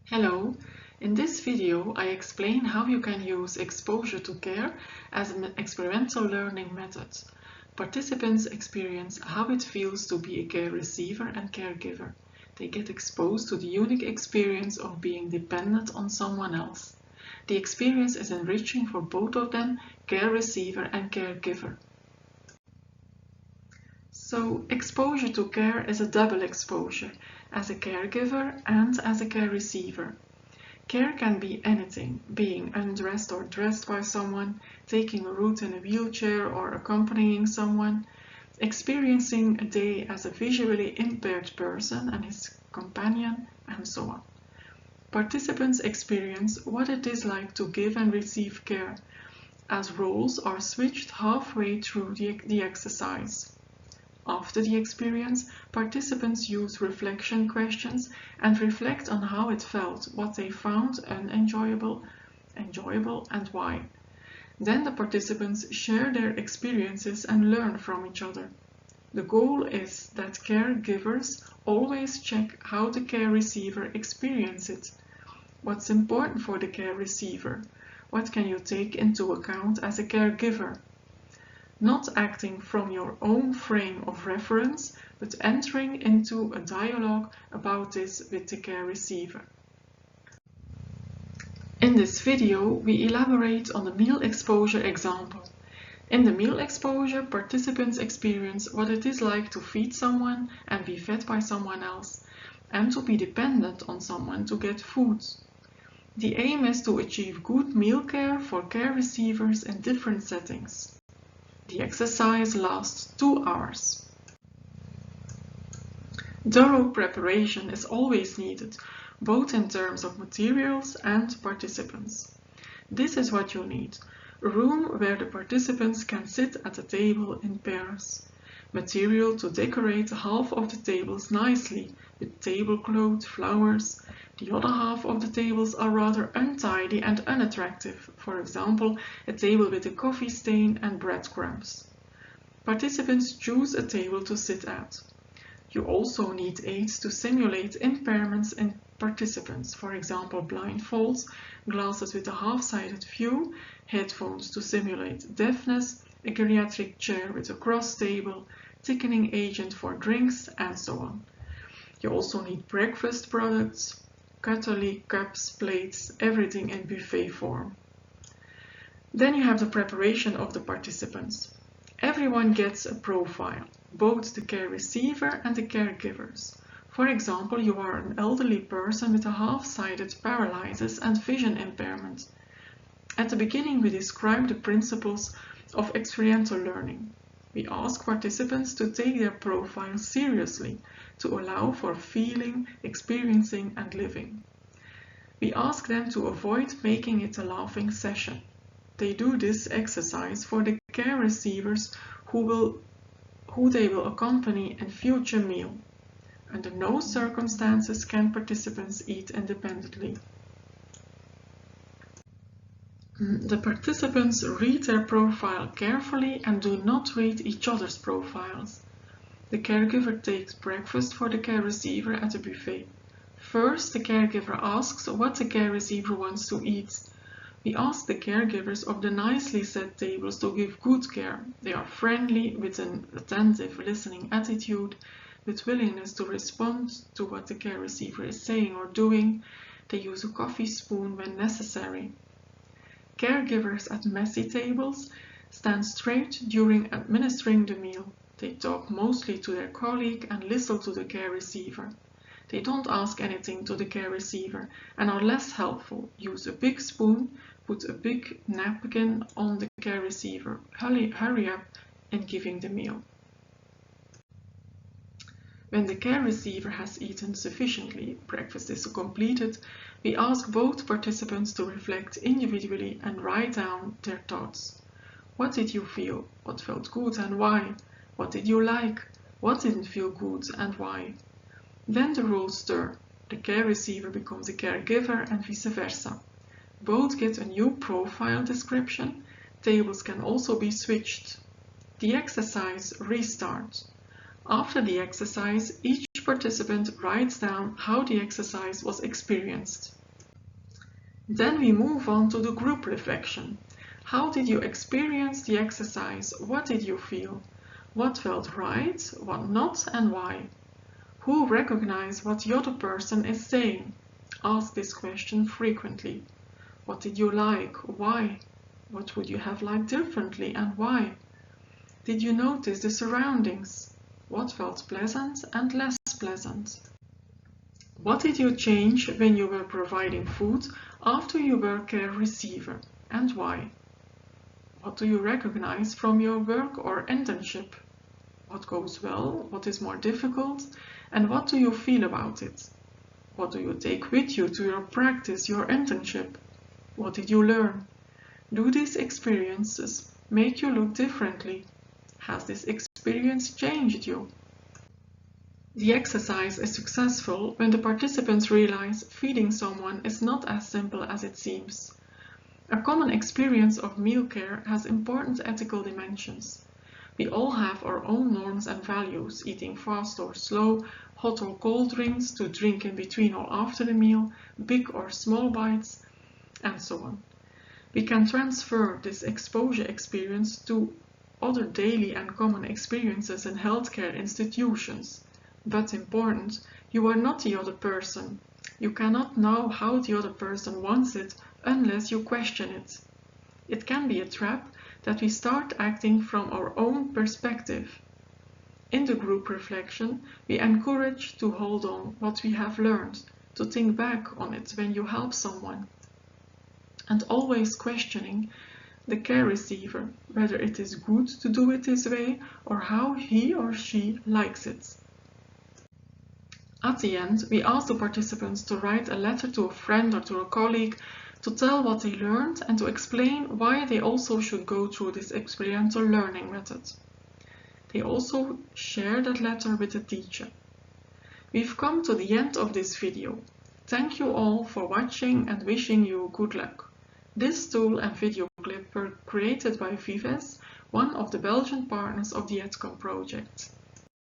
Hello, in this video I explain how you can use exposure to care as an experiential learning method. Participants experience how it feels to be a care receiver and caregiver. They get exposed to the unique experience of being dependent on someone else. The experience is enriching for both of them, care receiver and caregiver. So, exposure to care is a double exposure, as a caregiver and as a care receiver. Care can be anything, being undressed or dressed by someone, taking a route in a wheelchair or accompanying someone, experiencing a day as a visually impaired person and his companion, and so on. Participants experience what it is like to give and receive care, as roles are switched halfway through the exercise. After the experience, participants use reflection questions and reflect on how it felt, what they found unenjoyable, enjoyable, and why. Then the participants share their experiences and learn from each other. The goal is that caregivers always check how the care receiver experiences it. What's important for the care receiver? What can you take into account as a caregiver? Not acting from your own frame of reference, but entering into a dialogue about this with the care receiver. In this video, we elaborate on the meal exposure example. In the meal exposure, participants experience what it is like to feed someone and be fed by someone else, and to be dependent on someone to get food. The aim is to achieve good meal care for care receivers in different settings. The exercise lasts 2 hours. Thorough preparation is always needed, both in terms of materials and participants. This is what you need: a room where the participants can sit at a table in pairs, material to decorate half of the tables nicely with tablecloth, flowers. The other half of the tables are rather untidy and unattractive, for example, a table with a coffee stain and breadcrumbs. Participants choose a table to sit at. You also need aids to simulate impairments in participants, for example, blindfolds, glasses with a half-sided view, headphones to simulate deafness, a geriatric chair with a cross table, thickening agent for drinks, and so on. You also need breakfast products, cutlery, cups, plates, everything in buffet form. Then you have the preparation of the participants. Everyone gets a profile, both the care receiver and the caregivers. For example, you are an elderly person with a half-sided paralysis and vision impairment. At the beginning, we describe the principles of experiential learning. We ask participants to take their profile seriously, to allow for feeling, experiencing, and living. We ask them to avoid making it a laughing session. They do this exercise for the care receivers who they will accompany in future meal. Under no circumstances can participants eat independently. The participants read their profile carefully and do not read each other's profiles. The caregiver takes breakfast for the care receiver at a buffet. First, the caregiver asks what the care receiver wants to eat. We ask the caregivers of the nicely set tables to give good care. They are friendly, with an attentive listening attitude, with willingness to respond to what the care receiver is saying or doing. They use a coffee spoon when necessary. Caregivers at messy tables stand straight during administering the meal. They talk mostly to their colleague and listen to the care receiver. They don't ask anything to the care receiver and are less helpful. Use a big spoon, put a big napkin on the care receiver. Hurry up in giving the meal. When the care receiver has eaten sufficiently, breakfast is completed, we ask both participants to reflect individually and write down their thoughts. What did you feel? What felt good and why? What did you like? What didn't feel good and why? Then the roles stir. The care receiver becomes a caregiver and vice versa. Both get a new profile description. Tables can also be switched. The exercise restarts. After the exercise, each participant writes down how the exercise was experienced. Then we move on to the group reflection. How did you experience the exercise? What did you feel? What felt right, what not, and why? Who recognized what the other person is saying? Ask this question frequently. What did you like? Why? What would you have liked differently and why? Did you notice the surroundings? What felt pleasant and less pleasant? What did you change when you were providing food after you were care receiver and why? What do you recognize from your work or internship? What goes well, what is more difficult, and what do you feel about it? What do you take with you to your practice, your internship? What did you learn? Do these experiences make you look differently? Has this experience changed you? The exercise is successful when the participants realize feeding someone is not as simple as it seems. A common experience of meal care has important ethical dimensions. We all have our own norms and values, eating fast or slow, hot or cold drinks to drink in between or after the meal, big or small bites, and so on. We can transfer this exposure experience to other daily and common experiences in healthcare institutions. But important, you are not the other person. You cannot know how the other person wants it unless you question it. It can be a trap that we start acting from our own perspective. In the group reflection, we encourage to hold on what we have learned, to think back on it when you help someone, and always questioning the care receiver, whether it is good to do it this way or how he or she likes it. At the end, we ask the participants to write a letter to a friend or to a colleague to tell what they learned and to explain why they also should go through this experiential learning method. They also share that letter with the teacher. We've come to the end of this video. Thank you all for watching and wishing you good luck. This tool and video clip were created by Vives, one of the Belgian partners of the ETHCOM project.